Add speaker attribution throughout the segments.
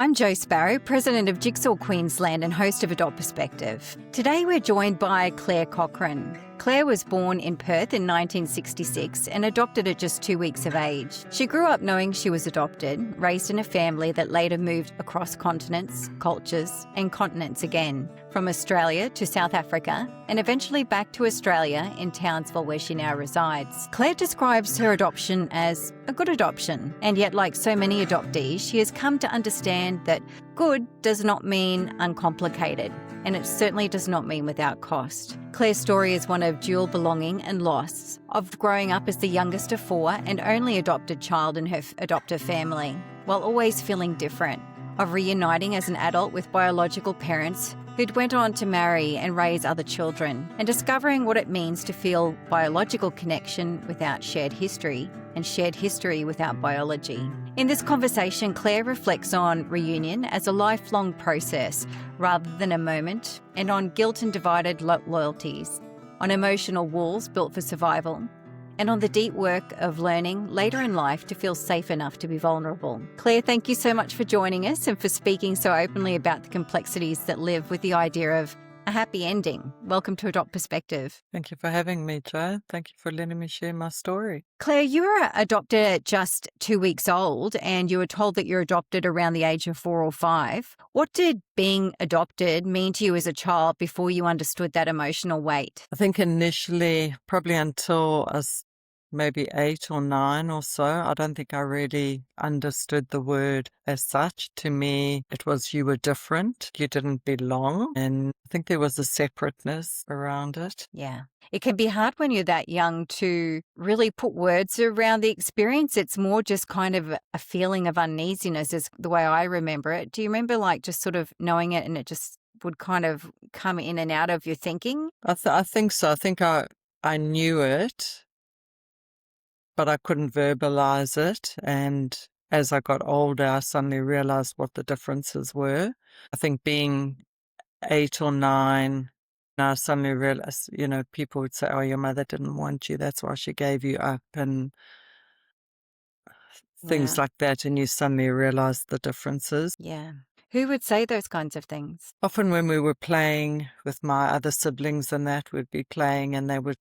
Speaker 1: I'm Jo Sparrow, President of Jigsaw Queensland and host of Adopt Perspective. Today we're joined by Clare Cochrane. Clare was born in Perth in 1966 and adopted at just 2 weeks of age. She grew up knowing she was adopted, raised in a family that later moved across continents, cultures and continents again, from Australia to South Africa and eventually back to Australia in Townsville where she now resides. Clare describes her adoption as a good adoption, and yet like so many adoptees, she has come to understand that good does not mean uncomplicated, and it certainly does not mean without cost. Clare's story is one of dual belonging and loss, of growing up as the youngest of four and only adopted child in her adoptive family, while always feeling different, of reuniting as an adult with biological parents who'd went on to marry and raise other children, and discovering what it means to feel biological connection without shared history and shared history without biology. In this conversation, Clare reflects on reunion as a lifelong process rather than a moment, and on guilt and divided loyalties, on emotional walls built for survival, and on the deep work of learning later in life to feel safe enough to be vulnerable. Clare, thank you so much for joining us and for speaking so openly about the complexities that live with the idea of a happy ending. Welcome to Adopt Perspective.
Speaker 2: Thank you for having me, Jo. Thank you for letting me share my story.
Speaker 1: Clare, you were adopted at just 2 weeks old and you were told that you're adopted around the age of 4 or 5. What did being adopted mean to you as a child before you understood that emotional weight?
Speaker 2: I think initially, probably until I was maybe 8 or 9 or so, I don't think I really understood the word as such. To me, it was you were different, you didn't belong, and I think there was a separateness around it.
Speaker 1: Yeah. It can be hard when you're that young to really put words around the experience. It's more just kind of a feeling of uneasiness is the way I remember it. Do you remember like just sort of knowing it and it just would kind of come in and out of your thinking?
Speaker 2: I think so. I think I knew it, but I couldn't verbalize it. And as I got older, I suddenly realized what the differences were. I think being 8 or 9, I suddenly realized, people would say, oh, your mother didn't want you, that's why she gave you up, and things like that. And you suddenly realize the differences.
Speaker 1: Yeah. Who would say those kinds of things?
Speaker 2: Often when we were playing with my other siblings and that, we'd be playing and they would,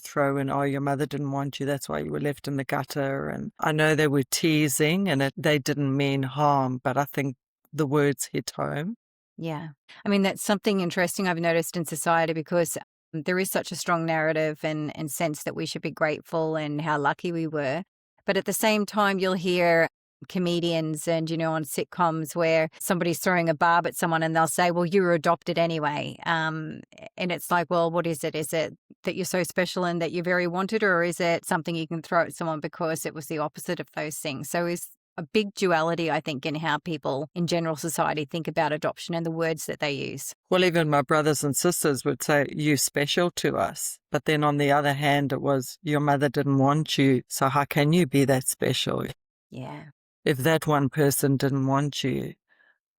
Speaker 2: throw in, oh, your mother didn't want you, that's why you were left in the gutter. And I know they were teasing and they didn't mean harm, but I think the words hit home.
Speaker 1: Yeah. I mean, that's something interesting I've noticed in society because there is such a strong narrative and sense that we should be grateful and how lucky we were. But at the same time, you'll hear comedians and, on sitcoms where somebody's throwing a barb at someone and they'll say, well, you were adopted anyway. And it's like, well, what is it? Is it that you're so special and that you're very wanted, or is it something you can throw at someone because it was the opposite of those things? So is a big duality, I think, in how people in general society think about adoption and the words that they use.
Speaker 2: Well, even my brothers and sisters would say, you're special to us. But then on the other hand, it was, your mother didn't want you, so how can you be that special?
Speaker 1: Yeah.
Speaker 2: If that one person didn't want you,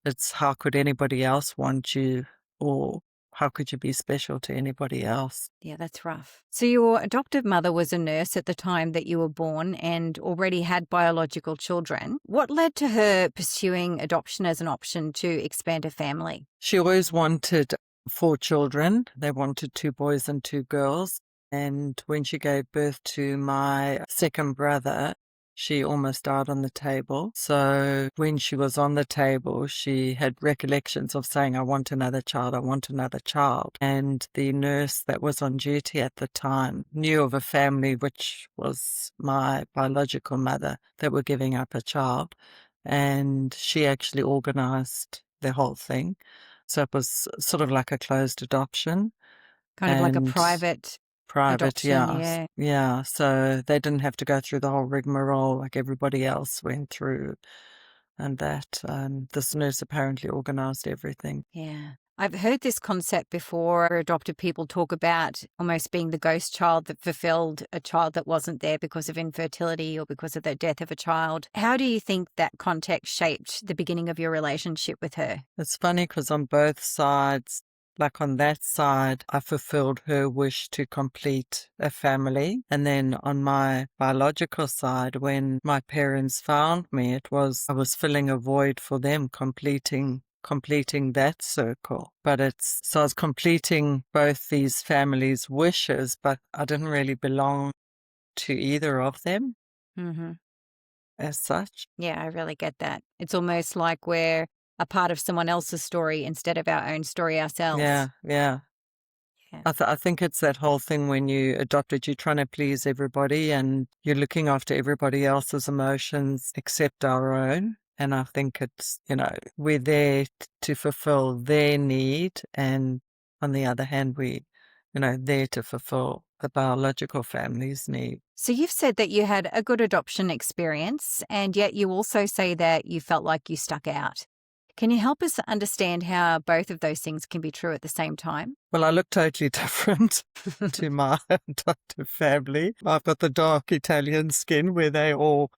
Speaker 2: it's how could anybody else want you, or how could you be special to anybody else?
Speaker 1: Yeah, that's rough. So your adoptive mother was a nurse at the time that you were born and already had biological children. What led to her pursuing adoption as an option to expand her family?
Speaker 2: She always wanted 4 children. They wanted 2 boys and 2 girls. And when she gave birth to my second brother, she almost died on the table. So when she was on the table, she had recollections of saying, I want another child, I want another child. And the nurse that was on duty at the time knew of a family, which was my biological mother, that were giving up a child. And she actually organized the whole thing. So it was sort of like a closed adoption.
Speaker 1: Kind of like a private adoption,
Speaker 2: yeah. So they didn't have to go through the whole rigmarole like everybody else went through, and that this nurse apparently organized everything.
Speaker 1: Yeah. I've heard this concept before where adopted people talk about almost being the ghost child that fulfilled a child that wasn't there because of infertility or because of the death of a child. How do you think that context shaped the beginning of your relationship with her?
Speaker 2: It's funny because on both sides, like on that side, I fulfilled her wish to complete a family. And then on my biological side, when my parents found me, I was filling a void for them, completing that circle. But so I was completing both these families' wishes, but I didn't really belong to either of them
Speaker 1: Mm-hmm.
Speaker 2: as such.
Speaker 1: Yeah, I really get that. It's almost like we're a part of someone else's story instead of our own story ourselves.
Speaker 2: Yeah, yeah.
Speaker 1: Yeah.
Speaker 2: I think it's that whole thing when you adopted, you're trying to please everybody and you're looking after everybody else's emotions except our own. And I think it's, we're there to fulfill their need. And on the other hand, there to fulfill the biological family's need.
Speaker 1: So you've said that you had a good adoption experience, and yet you also say that you felt like you stuck out. Can you help us understand how both of those things can be true at the same time?
Speaker 2: Well, I look totally different to my adoptive family. I've got the dark Italian skin where they all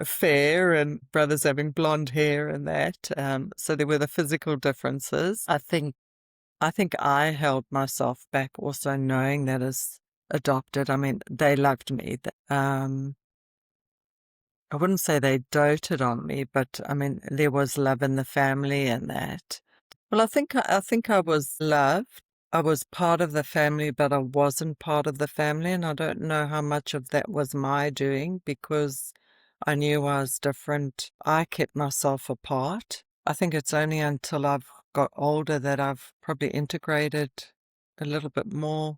Speaker 2: fair and brothers having blonde hair and that. So there were the physical differences. I think I held myself back also knowing that as adopted, I mean, they loved me. I wouldn't say they doted on me, but I mean, there was love in the family and that. Well, I think I was loved. I was part of the family, but I wasn't part of the family, and I don't know how much of that was my doing because I knew I was different. I kept myself apart. I think it's only until I've got older that I've probably integrated a little bit more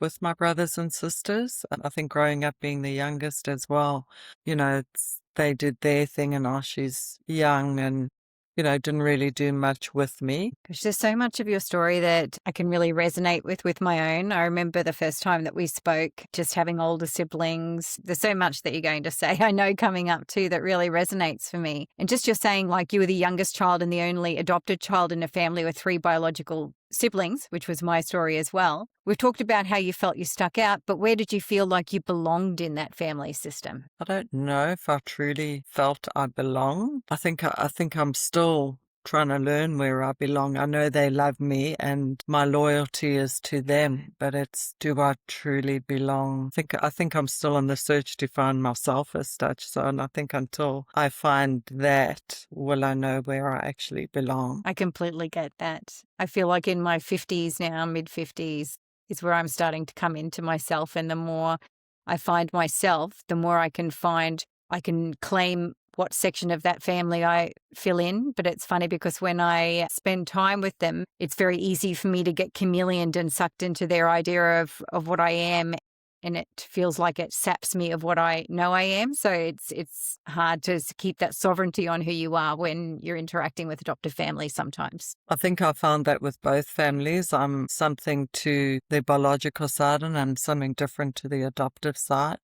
Speaker 2: with my brothers and sisters. And I think growing up being the youngest as well, they did their thing and she's young and, didn't really do much with me.
Speaker 1: Gosh, there's so much of your story that I can really resonate with my own. I remember the first time that we spoke, just having older siblings. There's so much that you're going to say, I know, coming up too, that really resonates for me. And just you're saying like you were the youngest child and the only adopted child in a family with 3 biological siblings, which was my story as well. We've talked about how you felt you stuck out, but where did you feel like you belonged in that family system?
Speaker 2: I don't know if I truly felt I belong. I think I'm still trying to learn where I belong. I know they love me and my loyalty is to them, but it's, do I truly belong? I think I'm still on the search to find myself as such. So, and I think until I find that, will I know where I actually belong?
Speaker 1: I completely get that. I feel like in my 50s now, mid-50s, is where I'm starting to come into myself. And the more I find myself, the more I can claim what section of that family I fill in. But it's funny because when I spend time with them, it's very easy for me to get chameleoned and sucked into their idea of what I am. And it feels like it saps me of what I know I am. So it's hard to keep that sovereignty on who you are when you're interacting with adoptive families sometimes.
Speaker 2: I think I found that with both families. I'm something to the biological side and I'm something different to the adoptive side.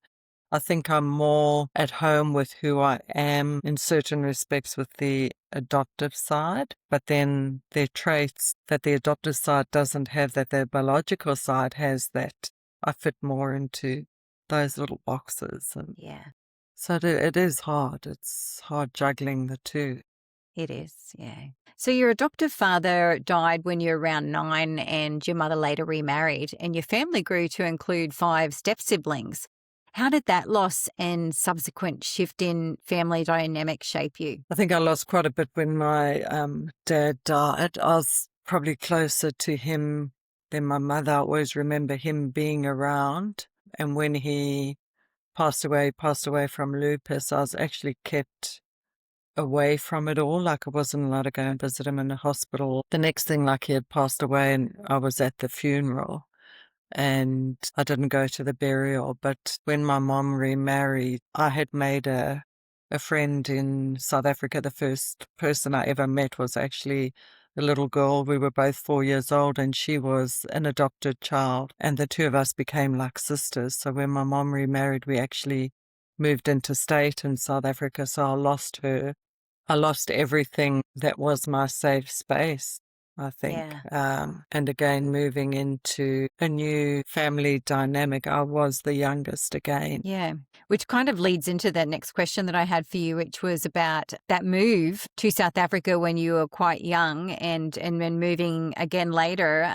Speaker 2: I think I'm more at home with who I am in certain respects with the adoptive side, but then there are traits that the adoptive side doesn't have that the biological side has that I fit more into those little boxes. And
Speaker 1: yeah.
Speaker 2: So it is hard. It's hard juggling the two.
Speaker 1: It is, yeah. So your adoptive father died when you were around 9 and your mother later remarried, and your family grew to include 5 step-siblings. How did that loss and subsequent shift in family dynamic shape you?
Speaker 2: I think I lost quite a bit when my dad died. I was probably closer to him than my mother. I always remember him being around. And when he passed away from lupus, I was actually kept away from it all. Like I wasn't allowed to go and visit him in the hospital. The next thing, like he had passed away and I was at the funeral. And I didn't go to the burial. But when my mom remarried, I had made a friend in South Africa. The first person I ever met was actually a little girl. We were both 4 years old and she was an adopted child. And the two of us became like sisters. So when my mom remarried, we actually moved interstate in South Africa. So I lost her. I lost everything that was my safe space. I think.
Speaker 1: Yeah.
Speaker 2: And again, moving into a new family dynamic. I was the youngest again.
Speaker 1: Yeah, which kind of leads into the next question that I had for you, which was about that move to South Africa when you were quite young and then moving again later,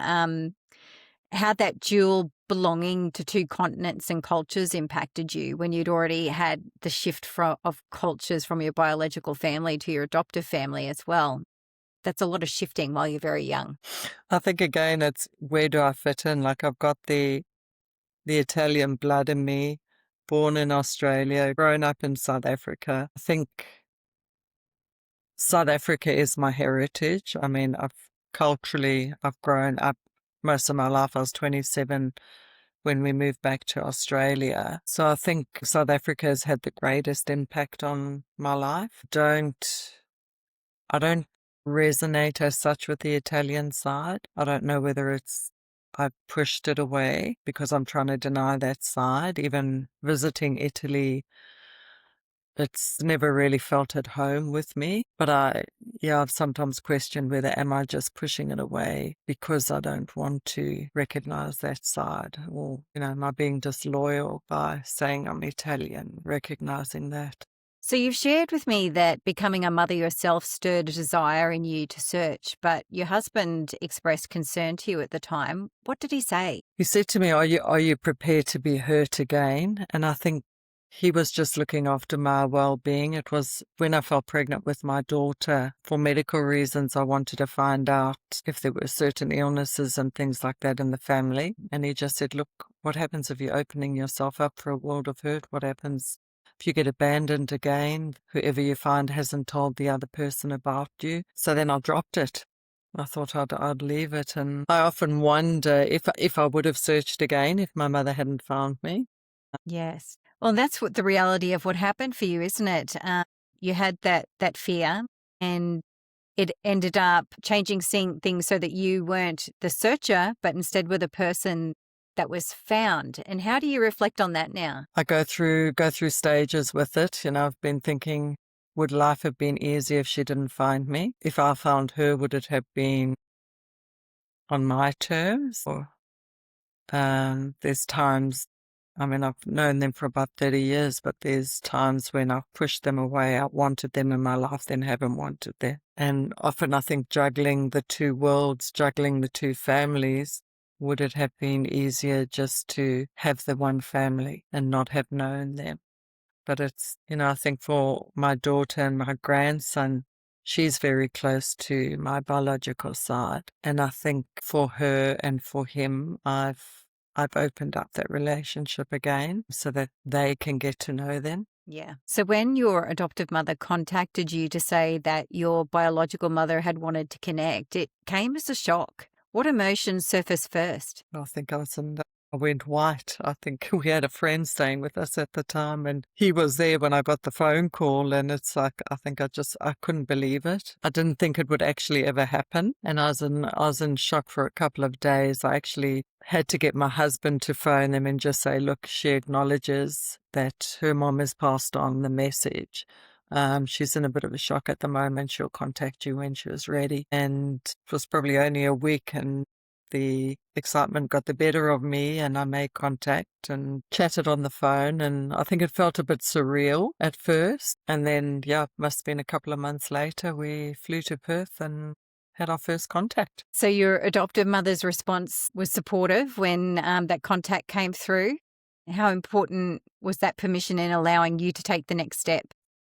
Speaker 1: how that dual belonging to two continents and cultures impacted you when you'd already had the shift of cultures from your biological family to your adoptive family as well. That's a lot of shifting while you're very young.
Speaker 2: I think again, it's where do I fit in? Like I've got the Italian blood in me, born in Australia, grown up in South Africa. I think South Africa is my heritage. I mean, I've grown up most of my life. I was 27 when we moved back to Australia. So I think South Africa has had the greatest impact on my life. I don't resonate as such with the Italian side. I don't know whether I've pushed it away because I'm trying to deny that side. Even visiting Italy, it's never really felt at home with me. But I've sometimes questioned whether am I just pushing it away because I don't want to recognize that side, or, am I being disloyal by saying I'm Italian, recognizing that?
Speaker 1: So you've shared with me that becoming a mother yourself stirred a desire in you to search, but your husband expressed concern to you at the time. What did he say?
Speaker 2: He said to me, are you prepared to be hurt again? And I think he was just looking after my well-being. It was when I fell pregnant with my daughter. For medical reasons, I wanted to find out if there were certain illnesses and things like that in the family. And he just said, look, what happens if you're opening yourself up for a world of hurt? What happens if you get abandoned again? Whoever you find hasn't told the other person about you. So then I dropped it. I thought I'd leave it, and I often wonder if I would have searched again if my mother hadn't found me.
Speaker 1: Yes. Well, that's what the reality of what happened for you, isn't it? You had that fear, and it ended up changing things so that you weren't the searcher, but instead were the person that was found. And how do you reflect on that now?
Speaker 2: I go through stages with it. I've been thinking, would life have been easier if she didn't find me? If I found her, would it have been on my terms? Or there's times, I mean, I've known them for about 30 years, but there's times when I've pushed them away. I wanted them in my life, then haven't wanted them. And often I think juggling the two worlds, juggling the two families, would it have been easier just to have the one family and not have known them? But it's, I think for my daughter and my grandson, she's very close to my biological side. And I think for her and for him, I've opened up that relationship again so that they can get to know them.
Speaker 1: Yeah. So when your adoptive mother contacted you to say that your biological mother had wanted to connect, it came as a shock. What emotions surfaced first?
Speaker 2: I think I went white. I think we had a friend staying with us at the time, and he was there when I got the phone call, and it's like, I think I couldn't believe it. I didn't think it would actually ever happen, and I was in shock for a couple of days. I actually had to get my husband to phone them and just say, look, she acknowledges that her mom has passed on the message. She's in a bit of a shock at the moment. She'll contact you when she was ready. And it was probably only a week, and the excitement got the better of me, and I made contact and chatted on the phone. And I think it felt a bit surreal at first. And then, it must have been a couple of months later, we flew to Perth and had our first contact.
Speaker 1: So your adoptive mother's response was supportive when that contact came through. How important was that permission in allowing you to take the next step?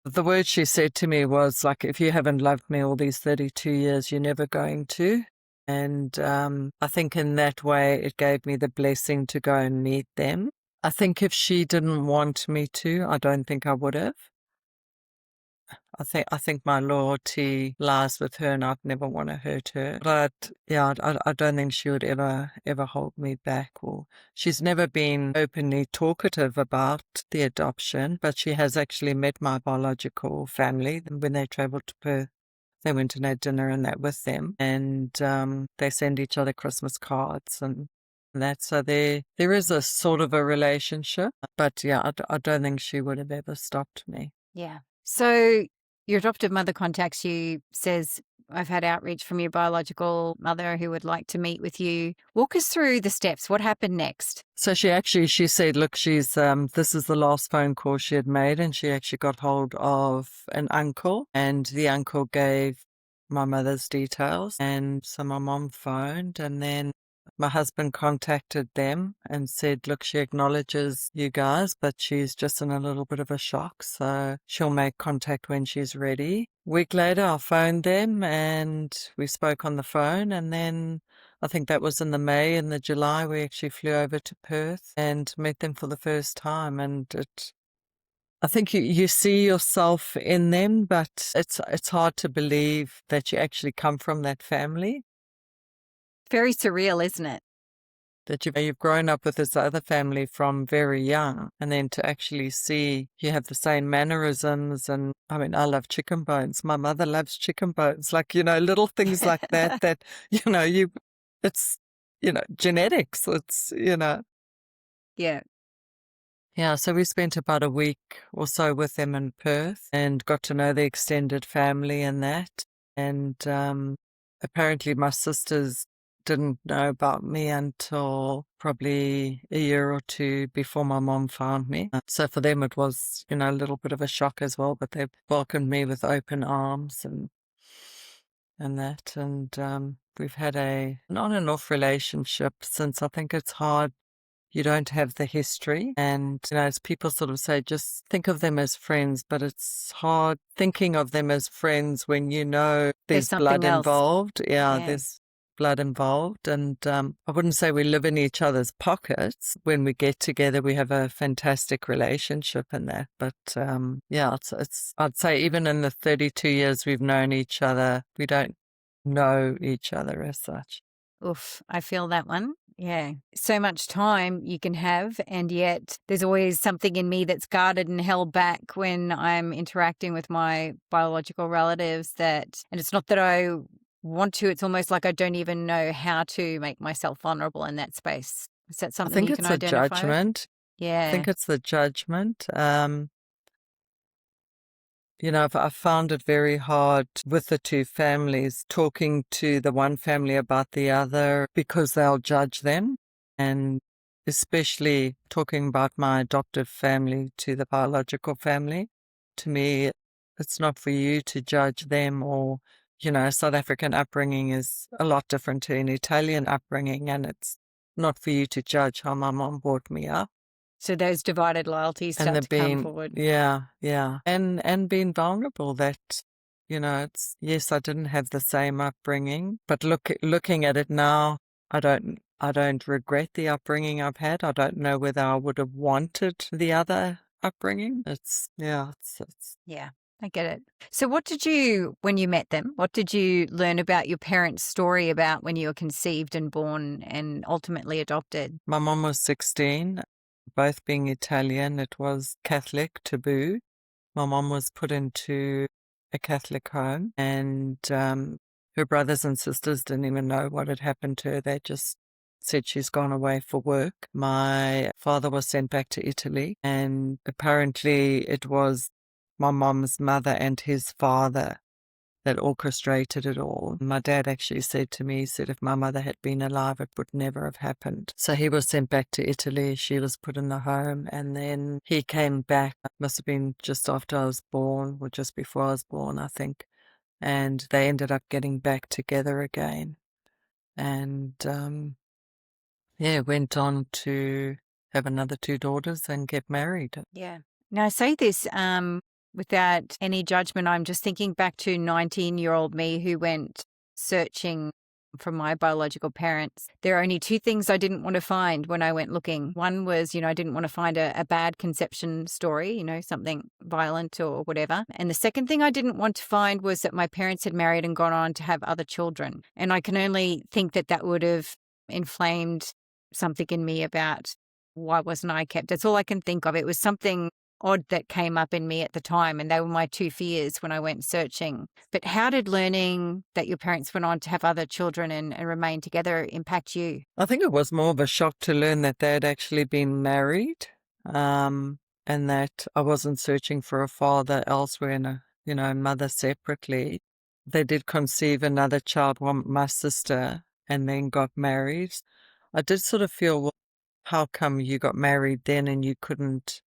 Speaker 2: The word she said to me was like, if you haven't loved me all these 32 years, you're never going to. And I think in that way, it gave me the blessing to go and meet them. I think if she didn't want me to, I don't think I would have. I think my loyalty lies with her, and I'd never want to hurt her. But I don't think she would ever hold me back. Or she's never been openly talkative about the adoption, but she has actually met my biological family when they travelled to Perth. They went and had dinner and that with them, and they send each other Christmas cards and that. So there is a sort of a relationship, but I don't think she would have ever stopped me.
Speaker 1: Yeah. So your adoptive mother contacts you, says, I've had outreach from your biological mother who would like to meet with you. Walk us through the steps. What happened next?
Speaker 2: So she said, look, this is the last phone call she had made, and she actually got hold of an uncle, and the uncle gave my mother's details. And so my mom phoned, and then my husband contacted them and said, look, she acknowledges you guys, but she's just in a little bit of a shock, so she'll make contact when she's ready. A week later, I phoned them and we spoke on the phone, and then I think that was in the May. In the July, we actually flew over to Perth and met them for the first time. And I think you see yourself in them, but it's hard to believe that you actually come from that family.
Speaker 1: Very surreal, isn't it?
Speaker 2: That you've grown up with this other family from very young, and then to actually see you have the same mannerisms. And I mean, I love chicken bones. My mother loves chicken bones. Like, little things like that, it's, genetics. It's,
Speaker 1: Yeah.
Speaker 2: Yeah, so we spent about a week or so with them in Perth and got to know the extended family and that. And apparently my sisters didn't know about me until probably a year or two before my mom found me. So for them it was, a little bit of a shock as well, but they welcomed me with open arms and that. And we've had an on and off relationship since. I think it's hard. You don't have the history. And, as people sort of say, just think of them as friends, but it's hard thinking of them as friends when
Speaker 1: There's
Speaker 2: there's blood
Speaker 1: something else.
Speaker 2: involved. Yeah,
Speaker 1: Yeah.
Speaker 2: there's blood involved. And I wouldn't say we live in each other's pockets. When we get together, we have a fantastic relationship in that. But yeah, I'd say even in the 32 years we've known each other, we don't know each other as such.
Speaker 1: Oof, I feel that one. Yeah. So much time you can have, and yet there's always something in me that's guarded and held back when I'm interacting with my biological relatives and it's not that I want to, it's almost like I don't even know how to make myself vulnerable in that space. Is that
Speaker 2: I
Speaker 1: something
Speaker 2: think
Speaker 1: you can
Speaker 2: it's a
Speaker 1: identify with?
Speaker 2: judgment. I
Speaker 1: Yeah.
Speaker 2: think it's the judgment. I've found it very hard with the two families talking to the one family about the other because they'll judge them. And especially talking about my adoptive family to the biological family. To me, it's not for you to judge them or, South African upbringing is a lot different to an Italian upbringing, and it's not for you to judge how my mom brought me up.
Speaker 1: So those divided loyalties
Speaker 2: And
Speaker 1: start
Speaker 2: the
Speaker 1: to come
Speaker 2: being,
Speaker 1: forward.
Speaker 2: yeah, yeah. And being vulnerable that, it's, yes, I didn't have the same upbringing, but looking at it now, I don't regret the upbringing I've had. I don't know whether I would have wanted the other upbringing. Yeah.
Speaker 1: Yeah, I get it. So when you met them, what did you learn about your parents' story about when you were conceived and born and ultimately adopted?
Speaker 2: My mom was 16, both being Italian. It was Catholic taboo. My mom was put into a Catholic home, and her brothers and sisters didn't even know what had happened to her. They just said she's gone away for work. My father was sent back to Italy, and apparently it was my mom's mother and his father that orchestrated it all. My dad actually said to me, he said, if my mother had been alive, it would never have happened. So he was sent back to Italy. She was put in the home, and then he came back. It must have been just after I was born, or just before I was born, I think. And they ended up getting back together again. And yeah, went on to have another two daughters and get married.
Speaker 1: Yeah. Now, I say this without any judgment. I'm just thinking back to 19-year-old me who went searching for my biological parents. There are only two things I didn't want to find when I went looking. One was, I didn't want to find a bad conception story, something violent or whatever. And the second thing I didn't want to find was that my parents had married and gone on to have other children. And I can only think that would have inflamed something in me about why wasn't I kept? That's all I can think of. It was something odd that came up in me at the time, and they were my two fears when I went searching. But how did learning that your parents went on to have other children and remain together impact you?
Speaker 2: I think it was more of a shock to learn that they had actually been married, and that I wasn't searching for a father elsewhere and a mother separately. they did conceive another child, my sister, and then got married. I did sort of feel, well, how come you got married then and you couldn't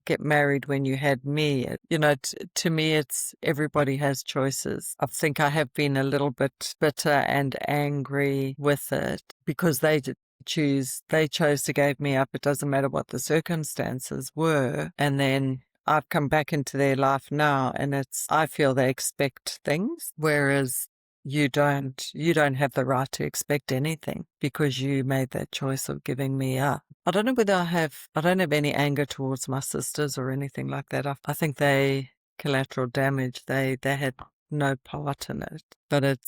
Speaker 2: get married when you had me? To me, it's everybody has choices. I think I have been a little bit bitter and angry with it because they chose to give me up. It doesn't matter what the circumstances were. And then I've come back into their life now, and I feel they expect things, whereas you don't have the right to expect anything because you made that choice of giving me up. I don't know whether I don't have any anger towards my sisters or anything like that. I think they collateral damage. They had no part in it. But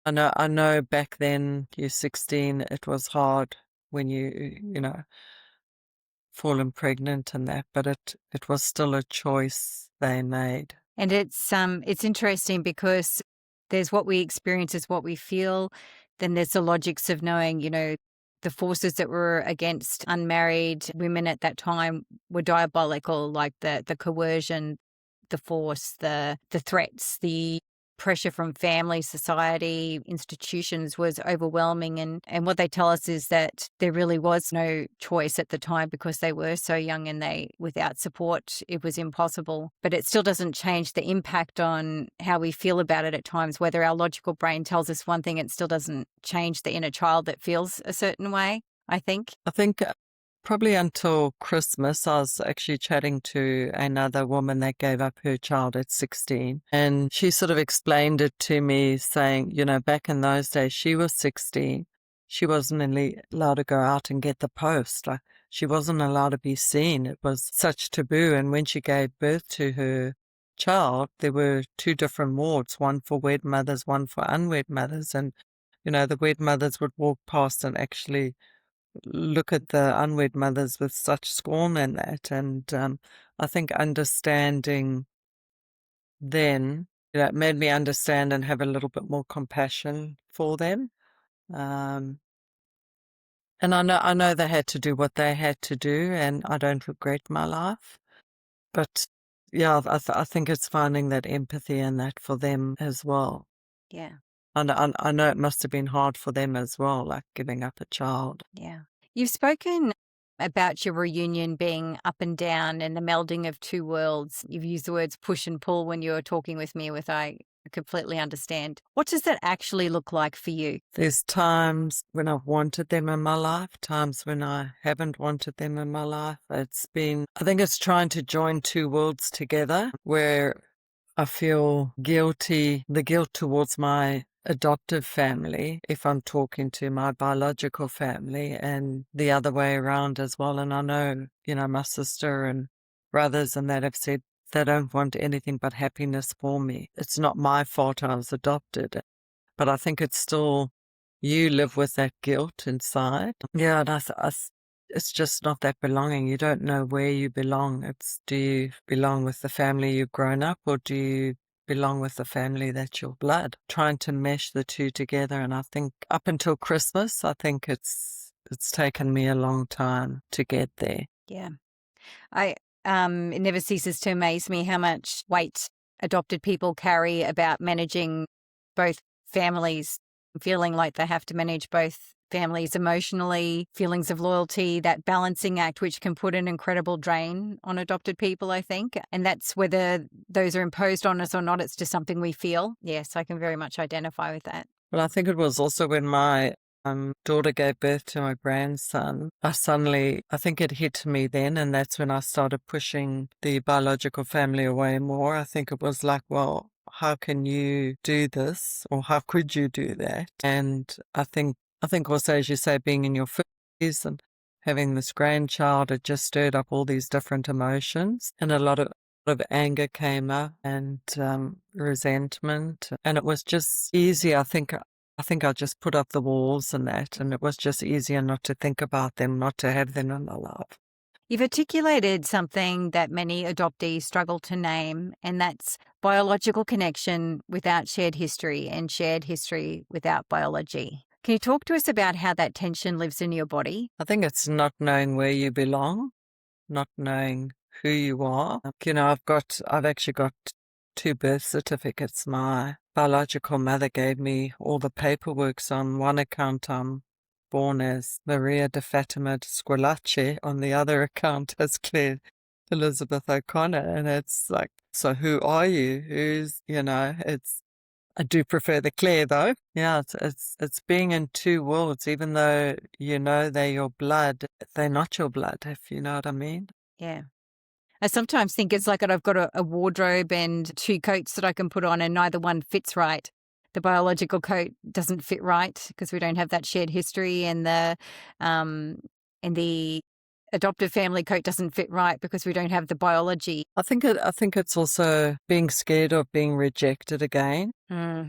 Speaker 2: I know back then, you're 16, it was hard when you fallen pregnant and that, but it was still a choice they made.
Speaker 1: And it's interesting because there's what we experience is what we feel. Then there's the logics of knowing, the forces that were against unmarried women at that time were diabolical, like the coercion, the force, the threats, the pressure from family, society, institutions was overwhelming. And what they tell us is that there really was no choice at the time because they were so young and without support, it was impossible. But it still doesn't change the impact on how we feel about it at times. Whether our logical brain tells us one thing, it still doesn't change the inner child that feels a certain way, I think.
Speaker 2: I think probably until Christmas, I was actually chatting to another woman that gave up her child at 16. And she sort of explained it to me saying, back in those days, she was 16. She wasn't allowed to go out and get the post. Like, she wasn't allowed to be seen. It was such taboo. And when she gave birth to her child, there were 2 different wards, one for wed mothers, one for unwed mothers. And, the wed mothers would walk past and actually look at the unwed mothers with such scorn and that. And I think understanding then, it made me understand and have a little bit more compassion for them. And I know they had to do what they had to do, and I don't regret my life. But yeah, I think it's finding that empathy and that for them as well.
Speaker 1: Yeah.
Speaker 2: I know it must have been hard for them as well, like giving up a child.
Speaker 1: Yeah. You've spoken about your reunion being up and down and the melding of 2 worlds. You've used the words push and pull when you were talking with me, which I completely understand. What does that actually look like for you?
Speaker 2: There's times when I've wanted them in my life, times when I haven't wanted them in my life. I think it's trying to join 2 worlds together where I feel guilty, the guilt towards my adoptive family, if I'm talking to my biological family, and the other way around as well. And I know, my sister and brothers and that have said they don't want anything but happiness for me. It's not my fault I was adopted, but I think it's still, you live with that guilt inside. Yeah, and it's just not that belonging. You don't know where you belong. Do you belong with the family you've grown up, or do you belong with the family that's your blood? Trying to mesh the 2 together. And I think up until Christmas, I think it's taken me a long time to get there.
Speaker 1: Yeah. It never ceases to amaze me how much weight adopted people carry about managing both families, feeling like they have to manage both families emotionally, feelings of loyalty, that balancing act, which can put an incredible drain on adopted people, I think. And that's whether those are imposed on us or not, it's just something we feel. Yes, I can very much identify with that.
Speaker 2: Well, I think it was also when my daughter gave birth to my grandson, I think it hit me then, and that's when I started pushing the biological family away more. I think it was like, well, how can you do this, or how could you do that? And I think also, as you say, being in your 50s and having this grandchild, it just stirred up all these different emotions, and a lot of anger came up, and resentment, and it was just easy. I think I just put up the walls and that, and it was just easier not to think about them, not to have them in my life.
Speaker 1: You've articulated something that many adoptees struggle to name, and that's biological connection without shared history and shared history without biology. Can you talk to us about how that tension lives in your body?
Speaker 2: I think it's not knowing where you belong, not knowing who you are. I've actually got two birth certificates. My biological mother gave me all the paperwork. So on one account, I'm born as Maria de Fatima de Squillace, on the other account as Claire Elizabeth O'Connor. And it's like, so who are you? I do prefer the Claire though. Yeah, it's being in two worlds, even though they're your blood, they're not your blood, if you know what I mean.
Speaker 1: Yeah. I sometimes think it's like I've got a wardrobe and two coats that I can put on and neither one fits right. The biological coat doesn't fit right because we don't have that shared history, and the adoptive family coat doesn't fit right because we don't have the biology.
Speaker 2: I think it's also being scared of being rejected again.
Speaker 1: Mm.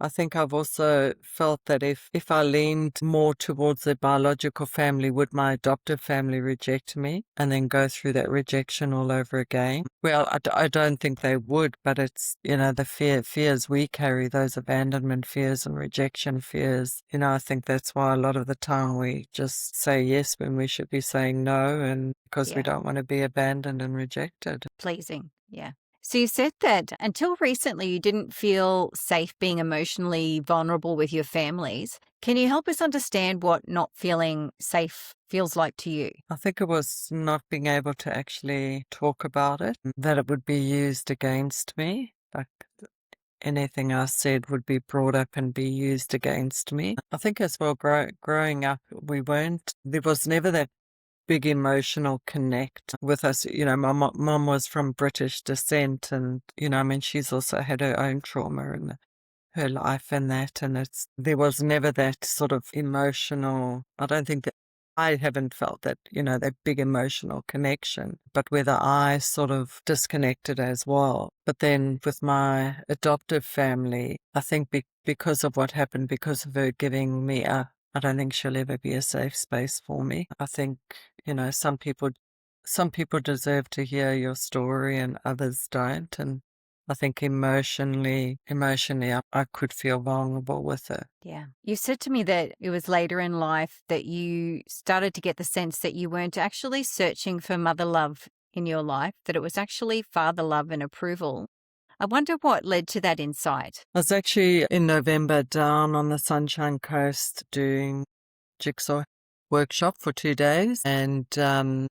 Speaker 2: I think I've also felt that if I leaned more towards the biological family, would my adoptive family reject me and then go through that rejection all over again? Well, I don't think they would, but it's, the fears we carry, those abandonment fears and rejection fears. I think that's why a lot of the time we just say yes when we should be saying no, and because we don't want to be abandoned and rejected.
Speaker 1: Pleasing, yeah. So you said that until recently you didn't feel safe being emotionally vulnerable with your families. Can you help us understand what not feeling safe feels like to you?
Speaker 2: I think it was not being able to actually talk about it, that it would be used against me. Like anything I said would be brought up and be used against me. I think as well, growing up, there was never that big emotional connect with us. My mom was from British descent, and, she's also had her own trauma in her life and that, and there was never that sort of emotional, I haven't felt that, that big emotional connection, but whether I sort of disconnected as well. But then with my adoptive family, I think because of what happened, because of her giving me up, I don't think she'll ever be a safe space for me. I think, some people deserve to hear your story and others don't. And I think emotionally, I could feel vulnerable with it.
Speaker 1: Yeah. You said to me that it was later in life that you started to get the sense that you weren't actually searching for mother love in your life, that it was actually father love and approval. I wonder what led to that insight.
Speaker 2: I was actually in November down on the Sunshine Coast doing jigsaw workshop for 2 days, and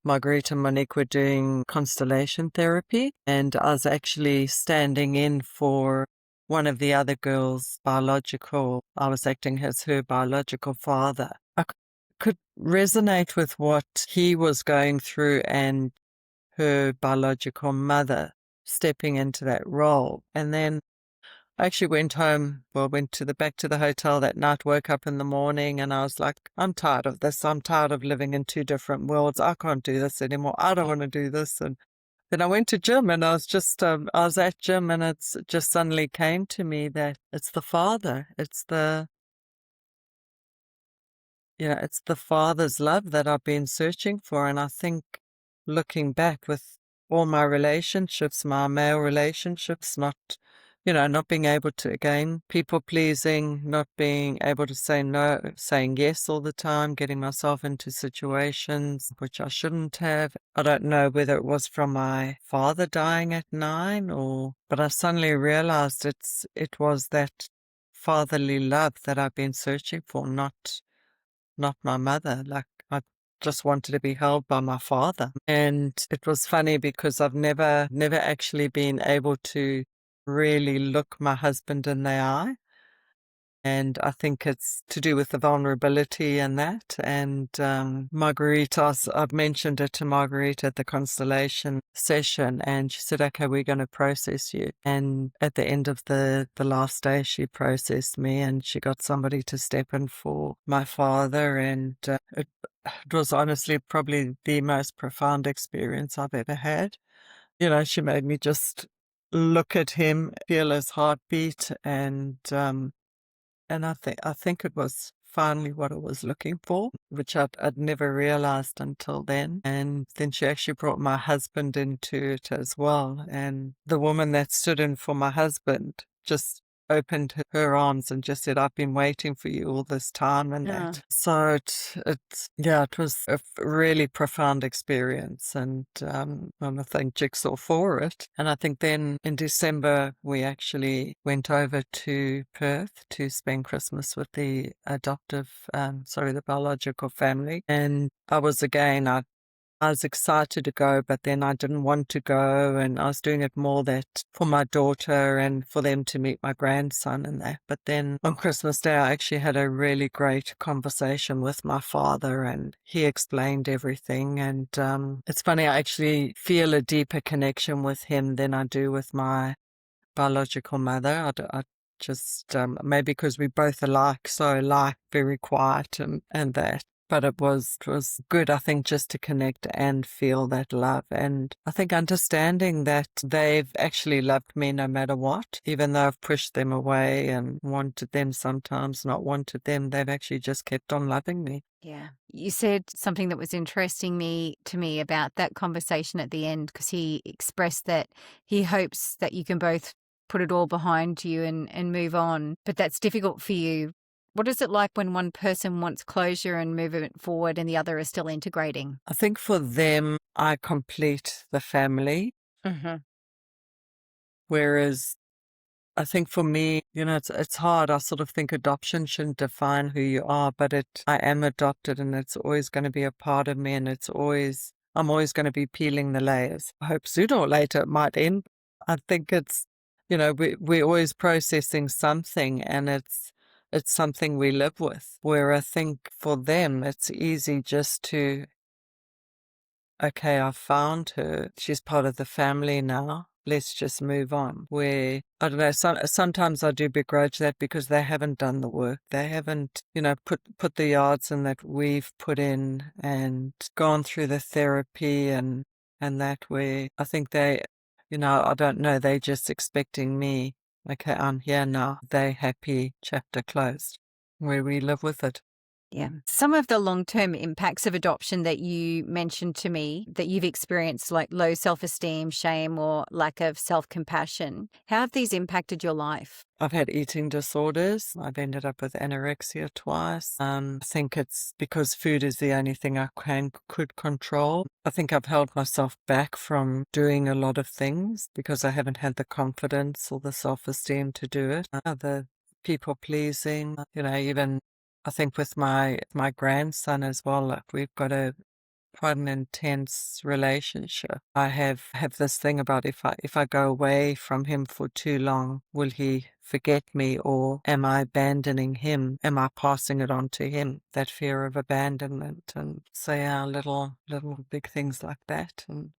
Speaker 2: Marguerite and Monique were doing constellation therapy, and I was actually standing in for one of the other girls' I was acting as her biological father. I could resonate with what he was going through and her biological mother stepping into that role. And then I actually went back to the hotel that night, woke up in the morning, and I was like, I'm tired of this. I'm tired of living in two different worlds. I can't do this anymore. I don't want to do this. And then I went to gym, and I was at gym, and it's just suddenly came to me that it's the father. It's the father's love that I've been searching for. And I think looking back with all my relationships, my male relationships, not being able to, again, people pleasing, not being able to say no, saying yes all the time, getting myself into situations which I shouldn't have. I don't know whether it was from my father dying at 9 but I suddenly realized it was that fatherly love that I've been searching for, not my mother. Like, I just wanted to be held by my father. And it was funny because I've never actually been able to really look my husband in the eye. And I think it's to do with the vulnerability and that. And Marguerite, I've mentioned it to Marguerite at the constellation session, and she said, okay, we're going to process you. And at the end of the last day, she processed me, and she got somebody to step in for my father. And it was honestly probably the most profound experience I've ever had. She made me just look at him, feel his heartbeat, and I think it was finally what I was looking for, which I'd never realized until then. And then she actually brought my husband into it as well. And the woman that stood in for my husband just opened her arms and just said, "I've been waiting for you all this time," and
Speaker 1: Yeah.
Speaker 2: that. So it was a really profound experience, and I want to thank Jigsaw for it. And I think then in December we actually went over to Perth to spend Christmas with the the biological family. And I was excited to go, but then I didn't want to go, and I was doing it more that for my daughter and for them to meet my grandson and that. But then on Christmas Day, I actually had a really great conversation with my father, and he explained everything. And it's funny, I actually feel a deeper connection with him than I do with my biological mother. I just maybe because we both so alike, very quiet and that. But it was good, I think, just to connect and feel that love. And I think understanding that they've actually loved me no matter what, even though I've pushed them away and wanted them sometimes, not wanted them, they've actually just kept on loving me.
Speaker 1: Yeah. You said something that was interesting to me about that conversation at the end, because he expressed that he hopes that you can both put it all behind you and move on. But that's difficult for you. What is it like when one person wants closure and movement forward and the other is still integrating?
Speaker 2: I think for them, I complete the family,
Speaker 1: Mm-hmm.
Speaker 2: whereas I think for me, it's hard. I sort of think adoption shouldn't define who you are, but I am adopted, and it's always going to be a part of me, and I'm always going to be peeling the layers. I hope sooner or later it might end. I think we're always processing something, and it's something we live with, where I think for them, it's easy just to, okay, I found her. She's part of the family now. Let's just move on. Where, I don't know, sometimes I do begrudge that because they haven't done the work. They haven't, put the yards in that we've put in and gone through the therapy and that, where I think they, I don't know, they're just expecting me. Okay, I'm here now. They happy, chapter closed, where we live with it.
Speaker 1: Yeah. Some of the long-term impacts of adoption that you mentioned to me that you've experienced, like low self-esteem, shame, or lack of self-compassion, how have these impacted your life?
Speaker 2: I've had eating disorders. I've ended up with anorexia twice. I think it's because food is the only thing I could control. I think I've held myself back from doing a lot of things because I haven't had the confidence or the self-esteem to do it. The people pleasing, even I think with my grandson as well, like we've got quite an intense relationship. I have this thing about if I go away from him for too long, will he forget me, or am I abandoning him? Am I passing it on to him? That fear of abandonment, and say our little big things like that. And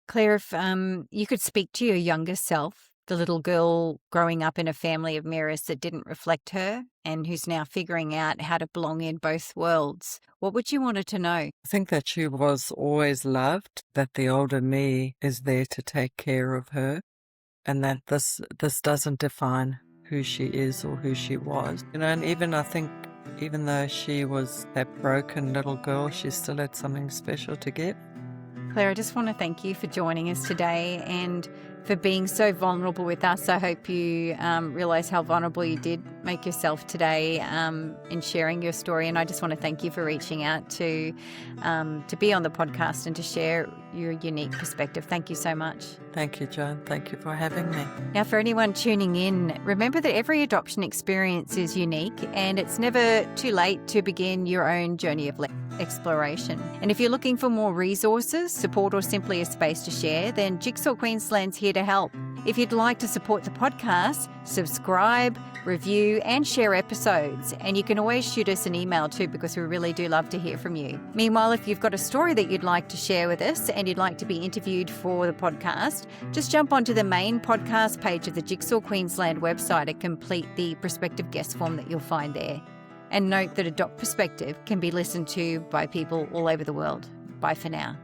Speaker 1: Claire, if you could speak to your younger self, the little girl growing up in a family of mirrors that didn't reflect her and who's now figuring out how to belong in both worlds, what would you want her to know?
Speaker 2: I think that she was always loved, that the older me is there to take care of her, and that this doesn't define who she is or who she was. And even I think, even though she was that broken little girl, she still had something special to give.
Speaker 1: Claire, I just want to thank you for joining us today and for being so vulnerable with us. I hope you realise how vulnerable you did make yourself today in sharing your story. And I just want to thank you for reaching out to be on the podcast and to share your unique perspective. Thank you so much.
Speaker 2: Thank you, Joan. Thank you for having me.
Speaker 1: Now, for anyone tuning in, remember that every adoption experience is unique and it's never too late to begin your own journey of exploration. And if you're looking for more resources, support, or simply a space to share, then Jigsaw Queensland's here to help. If you'd like to support the podcast, subscribe, review, and share episodes. And you can always shoot us an email too, because we really do love to hear from you. Meanwhile, if you've got a story that you'd like to share with us and you'd like to be interviewed for the podcast, just jump onto the main podcast page of the Jigsaw Queensland website and complete the prospective guest form that you'll find there. And note that Adopt Perspective can be listened to by people all over the world. Bye for now.